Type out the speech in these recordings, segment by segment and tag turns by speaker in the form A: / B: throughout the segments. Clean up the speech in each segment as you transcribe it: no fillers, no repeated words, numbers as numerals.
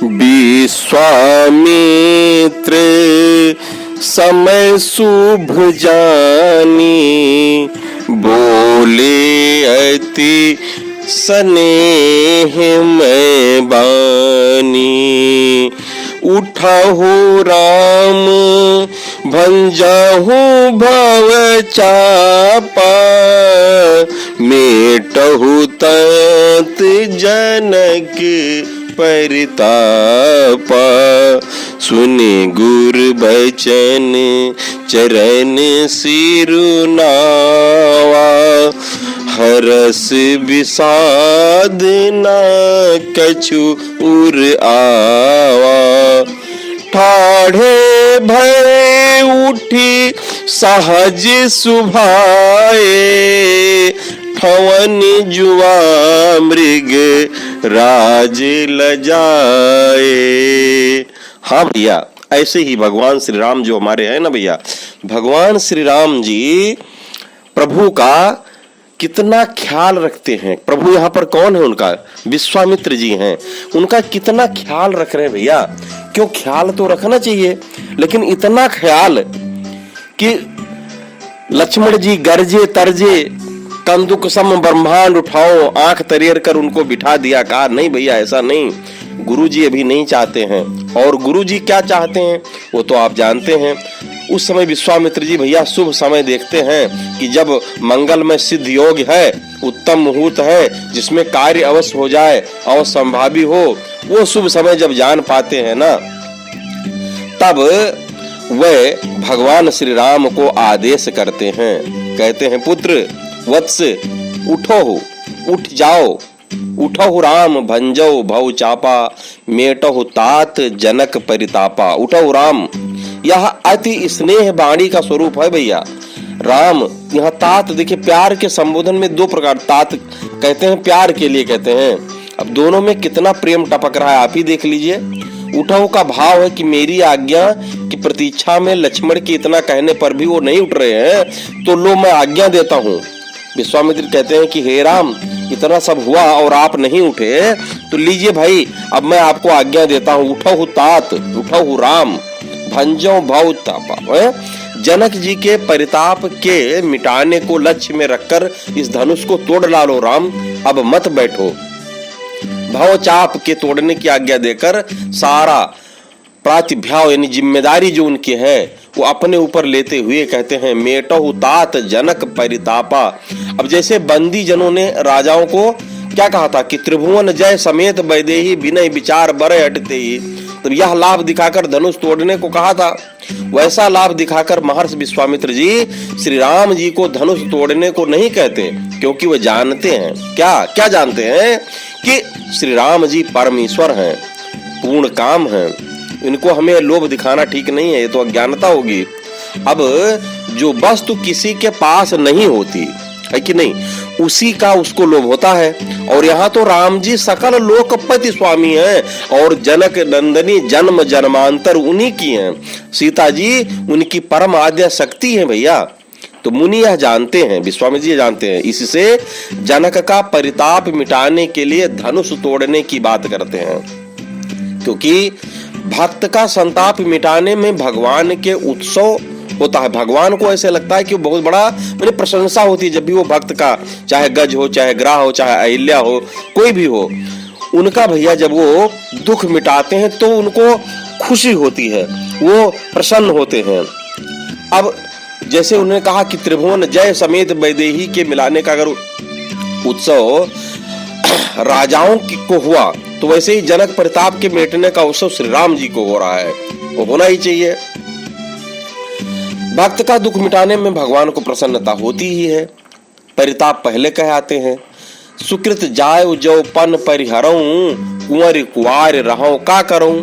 A: विश्वामित्र समय शुभ जानी, बोले अति स्नेह में बानी। उठाहु राम भंजाहु भव चापा, मेटहु तात जनक परितापा। सुनि गुर बचन चरण सिरुनावा, हरस विषाद न कछु उर आवा। ठाढ़े भय उठी सहज सुभाए, ठवन जुआ मृग राज लजाए। हाँ भैया, ऐसे ही भगवान श्री राम जो हमारे हैं ना भैया, भगवान श्री राम जी प्रभु का कितना ख्याल रखते हैं। प्रभु यहाँ पर कौन है? उनका विश्वामित्र जी हैं। उनका कितना ख्याल रख रहे हैं भैया। क्यों, ख्याल तो रखना चाहिए, लेकिन इतना ख्याल कि लक्ष्मण जी गरजे तरजे, कंदुक सम ब्रह्मांड उठाओ, आंख तरेर कर उनको बिठा दिया। कहा नहीं भैया, ऐसा नहीं, गुरुजी अभी नहीं चाहते हैं। और गुरुजी क्या चाहते हैं वो तो आप जानते हैं। उस समय विश्वामित्र जी भैया शुभ समय देखते हैं कि जब मंगलमय सिद्ध योग है, उत्तम मुहूर्त है, जिसमें कार्य अवश्य हो जाए और संभावी हो, वो शुभ समय जब जान पाते हैं ना, तब वे भगवान श्री राम को आदेश करते हैं। कहते हैं पुत्र वत्स उठो, उठ जाओ, उठो राम भंजो भव चापा, मेटो तात जनक परितापा। उठो राम, यह अति स्नेह वाणी का स्वरूप है भैया। राम यहाँ तात, देखिए प्यार के संबोधन में दो प्रकार, तात कहते हैं प्यार के लिए कहते हैं। अब दोनों में कितना प्रेम टपक रहा है आप ही देख लीजिए। उठाओ का भाव है कि मेरी आज्ञा की प्रतीक्षा में लक्ष्मण के इतना कहने पर भी वो नहीं उठ रहे हैं, तो लो मैं आज्ञा देता हूँ। विश्वामित्र कहते हैं कि हे राम, इतना सब हुआ और आप नहीं उठे, तो लीजिए भाई, अब मैं आपको आज्ञा देता हूँ। उठो तात, उठो राम भंजो भव तापा। जनक जी के परिताप के मिटाने को लक्ष्य में रखकर इस धनुष को तोड़ डालो राम, अब मत बैठो। भव चाप के तोड़ने की आज्ञा देकर सारा प्रातिभ्याव यानी जिम्मेदारी जो उनकी है वो अपने ऊपर लेते हुए कहते हैं मेटहु तात जनक परितापा। अब जैसे बंदी जनों ने राजाओं को क्या कहा था कि त्रिभुवन जय समेत वैदेही विनय विचार बड़े हटते ही, तो यह लाभ दिखाकर धनुष तोड़ने को कहा था, वैसा लाभ दिखाकर महर्षि विश्वामित्र जी श्री राम जी को धनुष तोड़ने को नहीं कहते, क्योंकि वो जानते हैं क्या जानते हैं कि श्री राम जी परमेश्वर हैं, पूर्ण काम हैं। इनको हमें लोभ दिखाना ठीक नहीं है, ये तो अज्ञानता होगी। अब जो वस्तु किसी के पास नहीं होती है कि नहीं, उसी का उसको लोभ होता है। और यहाँ तो राम जी सकल लोकपति स्वामी हैं और जनक नंदनी जन्म जन्मांतर उन्हीं की हैं। सीता जी उनकी परम आद्या शक्ति है भैया। तो मुनि यह जानते हैं, विश्वामित्र जी जानते हैं, इससे जनक का परिताप मिटाने के लिए धनुष तोड़ने की बात करते हैं। क्योंकि भक्त का संताप मिटाने में भगवान के उत्सव होता है। भगवान को ऐसे लगता है कि वो बहुत बड़ा मेरी प्रशंसा होती है जब भी वो भक्त का, चाहे गज हो, चाहे ग्राह हो, चाहे अहिल्या हो, कोई भी हो, उनका भैया जब वो दुख मिटाते हैं तो उनको खुशी होती है, वो प्रसन्न होते हैं। अब जैसे उन्होंने कहा कि त्रिभुवन जय समेत वैदेही के मिलाने का अगर उत्सव राजाओं को हुआ, तो वैसे ही जनक प्रताप के मिटने का उत्सव श्री राम जी को हो रहा है, वो होना ही चाहिए। भक्त का दुख मिटाने में भगवान को प्रसन्नता होती ही है। परिताप पहले कह आते हैं, सुकृत जाय जो पन परिहरऊं, कुंवर कुआर रहूं का करूं।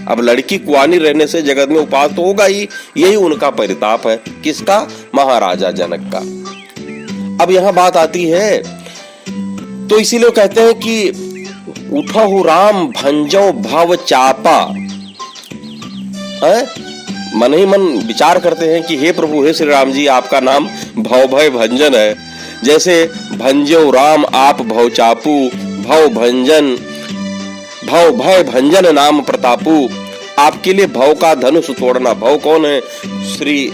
A: अब लड़की कुआनी रहने से जगत में उपास तो होगा ही, यही उनका परिताप है। किसका? महाराजा जनक का। अब यहाँ बात आती है, तो इसीलिए कहते हैं कि उठो राम भंजो भव चापा। मन ही मन विचार करते हैं कि हे प्रभु, हे श्री राम जी, आपका नाम भव भय भंजन है। जैसे भंजो राम आप भव चापू, भव भंजन भव भय भंजन नाम प्रतापु, आपके लिए भव का धनुष तोड़ना, भव कौन है? श्री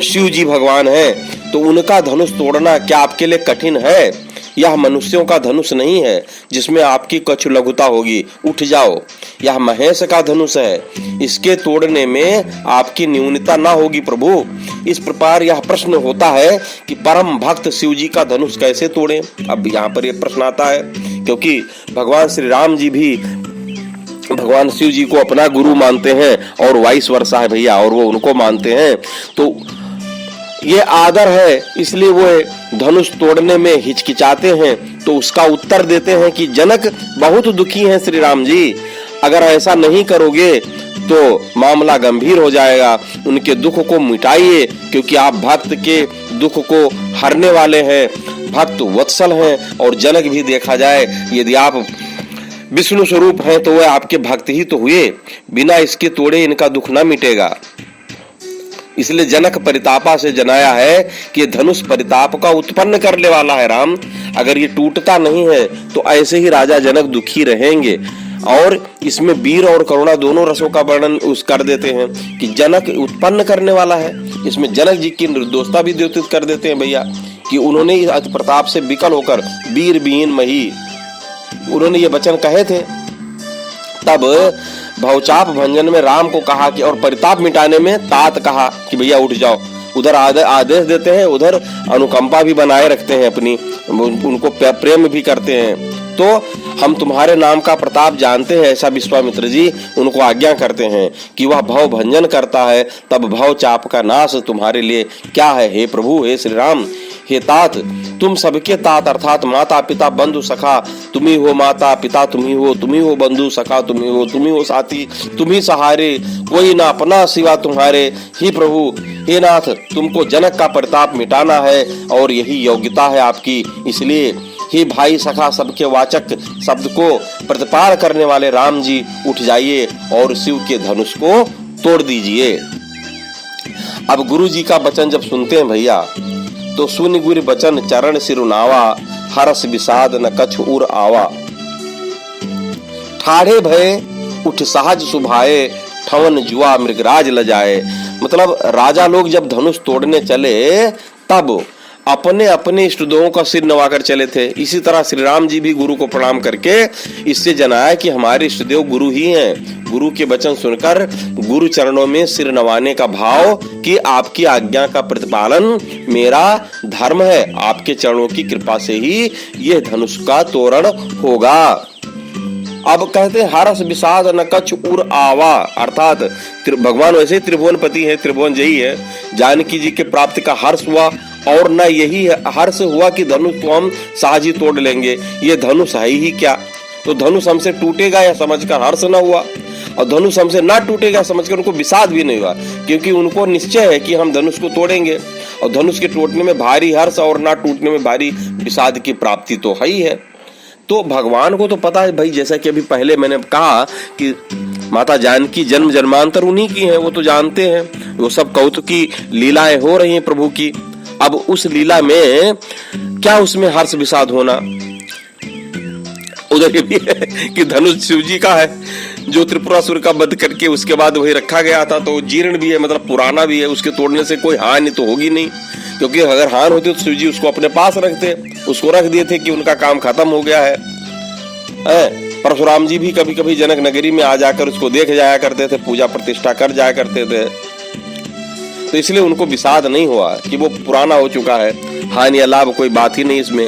A: शिव जी भगवान है, तो उनका धनुष तोड़ना क्या आपके लिए कठिन है? यह मनुष्यों का धनुष नहीं है जिसमें आपकी कछु लघुता होगी, उठ जाओ। यह महेश का धनुष है, इसके तोड़ने में आपकी न्यूनता ना होगी प्रभु। इस प्रकार यह प्रश्न होता है कि परम भक्त शिव जी का धनुष कैसे तोड़ें। अब यहाँ पर यह प्रश्न आता है क्योंकि भगवान श्री राम जी भी भगवान शिव जी को अपना गुरु मानते हैं और वाइस वर्षा है भैया, और वो उनको मानते हैं, तो ये आदर है, इसलिए वो धनुष तोड़ने में हिचकिचाते हैं। तो उसका उत्तर देते हैं कि जनक बहुत दुखी हैं श्री राम जी, अगर ऐसा नहीं करोगे तो मामला गंभीर हो जाएगा, उनके दुख को मिटाइए, क्योंकि आप भक्त के दुख को हरने वाले हैं, भक्त वत्सल हैं। और जनक भी देखा जाए, यदि आप विष्णु स्वरूप हैं तो वह आपके भक्त ही तो हुए, बिना इसके तोड़े इनका दुख न मिटेगा। इसलिए जनक परितापा से जनाया है कि धनुष परिताप का उत्पन्न करने वाला है राम, अगर ये टूटता नहीं है तो ऐसे ही राजा जनक दुखी रहेंगे। और इसमें वीर और करुणा दोनों रसों का वर्णन उस कर देते हैं कि जनक उत्पन्न करने वाला है, इसमें जनक जी की निर्दोषता भी द्योतित कर देते हैं भैया, कि उन्होंने इस अति प्रताप से विकल होकर वीर बीन मही, उन्होंने ये वचन कहे थे। तब भवचाप भंजन में राम को कहा कि, और परिताप मिटाने में तात कहा कि भैया उठ जाओ। उधर आदेश देते हैं, उधर अनुकंपा भी बनाए रखते हैं अपनी, उनको प्रेम भी करते हैं। तो हम तुम्हारे नाम का प्रताप जानते हैं, ऐसा विश्वामित्र जी उनको आज्ञा करते हैं कि वह भव भंजन करता है, तब भव चाप का नाश तुम्हारे लिए क्या है हे प्रभु, हे श्री राम, हे तात, तुम सबके तात अर्थात माता पिता बंधु सखा, तुम्ही हो माता पिता, तुम्ही हो बंधु सखा, तुम्ही हो साथी, तुम्ही सहारे, कोई ना अपना सिवा तुम्हारे। हे प्रभु हे नाथ, तुमको जनक का प्रताप मिटाना है और यही योग्यता है आपकी, इसलिए हे भाई सखा सबके वाचक शब्द को प्रतिपाल करने वाले राम जी उठ जाइए और शिव के धनुष को तोड़ दीजिए। अब गुरु जी का वचन जब सुनते हैं भैया, तो सुन गुरु बचन चरण सिरुनावा, हरस विषाद न कछु उर आवा। ठाढ़े भय उठ सहज सुभाए, ठवन जुआ मृगराज लजाए। मतलब राजा लोग जब धनुष तोड़ने चले तब अपने अपने इष्टदेवों का सिर नवाकर चले थे। इसी तरह श्री राम जी भी गुरु को प्रणाम करके इससे जनाया कि हमारे इष्टदेव गुरु ही हैं। गुरु के वचन सुनकर गुरु चरणों में सिर नवाने का भाव कि आपकी आज्ञा का प्रतिपालन मेरा धर्म है, आपके चरणों की कृपा से ही यह धनुष का तोरण होगा। अब कहते हरस विषाद न कछु उर आवा, अर्थात भगवान वैसे त्रिभुवनपति है, त्रिभुवन जयी है, जानकी जी के प्राप्ति का हर्ष हुआ, और न यही हर्ष हुआ कि धनुष तो हम सहज ही तोड़ लेंगे, ये धनुष है ही क्या, तो धनुष हमसे टूटेगा या समझकर हर्ष न हुआ, और धनुष हमसे ना टूटेगा समझकर उनको विषाद भी नहीं हुआ, क्योंकि उनको निश्चय है कि हम धनुष को तोड़ेंगे, और धनुष के टूटने में भारी हर्ष और ना टूटने में भारी विषाद की प्राप्ति तो है ही है। तो भगवान को तो पता है भाई, जैसा कि अभी पहले मैंने कहा कि माता जानकी जन्म जन्मांतर उन्हीं की हैं, वो तो जानते हैं, वो सब कौतुक की लीलाएं हो रही हैं प्रभु की। अब उस लीला में क्या उसमें हर्ष विषाद होना, उधर ये भी है कि धनुष शिव जी का है जो त्रिपुरासुर का वध करके उसके बाद वही रखा गया था, तो जीर्ण भी है, मतलब पुराना भी है, उसके तोड़ने से कोई हानि तो होगी नहीं, क्योंकि अगर हानि होती तो शिव जी उसको अपने पास रखते, उसको रख दिए थे कि उनका काम खत्म हो गया है। परशुराम जी भी कभी कभी जनक नगरी में आ जाकर उसको देख जाया करते थे, पूजा प्रतिष्ठा कर जाया करते थे, तो इसलिए उनको विषाद नहीं हुआ कि वो पुराना हो चुका है, हानि या लाभ कोई बात ही नहीं इसमें।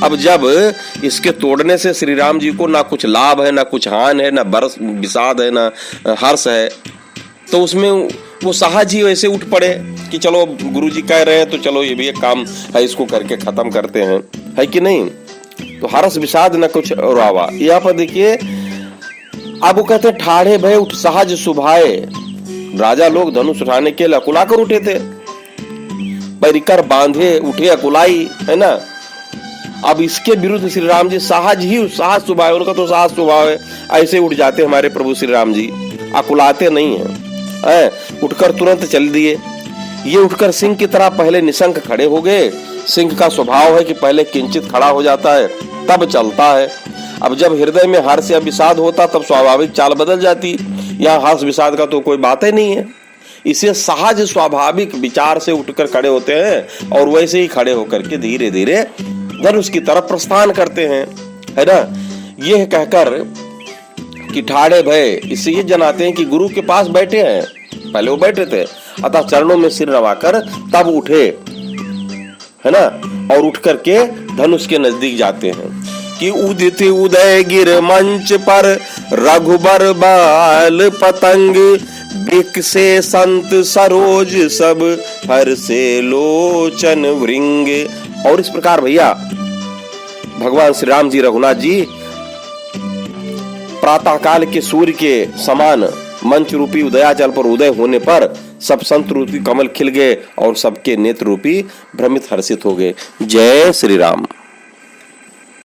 A: अब जब इसके तोड़ने से श्री राम जी को ना कुछ लाभ है, ना कुछ हानि है, ना बरस विषाद है, ना हर्ष है, तो उसमें वो सहज ही वैसे उठ पड़े कि चलो गुरुजी कह रहे हैं तो चलो ये भी एक काम है, इसको करके खत्म करते हैं, है कि नहीं। तो हर्ष विषाद न कुछ रावा। यहाँ पर देखिए अब वो कहते ठाढ़े भय उठ सहज सुभाए, राजा लोग धनुष उठाने के लिए अकुलाकर उठे थे, परिकर बांधे उठे अकुलाई, है ना। अब इसके विरुद्ध श्री राम जी साहस स्वभाव, उनका तो साहस स्वभाव है, ऐसे उठ जाते हमारे प्रभु श्री राम जी, अकुलाते नहीं है, उठकर तुरंत चल दिए। ये उठकर सिंह की तरह पहले निशंक खड़े हो गए। सिंह का स्वभाव है कि पहले किंचित खड़ा हो जाता है तब चलता है। अब जब हृदय में हर्ष या विषाद होता तब स्वाभाविक चाल बदल जाती। यहाँ हर्ष विषाद का तो कोई बात ही नहीं है। इसे सहज स्वाभाविक विचार से उठकर खड़े होते हैं और वैसे ही खड़े होकर के धीरे धीरे धनुष की तरफ प्रस्थान करते हैं, है ना। यह कहकर कि ठाड़े भय, इससे ये जनाते हैं कि गुरु के पास बैठे हैं। पहले वो बैठे थे, अतः चरणों में सिर नवाकर तब उठे, है ना, और उठ करके धनुष के नजदीक जाते हैं कि उदित उदय गिर मंच पर रघुबर बाल पतंग, बिक से संत सरोज सब हर से लोचन वृंग। और इस प्रकार भैया भगवान श्री राम जी रघुनाथ जी प्रातः काल के सूर्य के समान मंच रूपी उदयाचल पर उदय होने पर सब संत रूपी कमल खिल गए और सबके नेत्र रूपी भ्रमित हर्षित हो गए। जय श्री राम।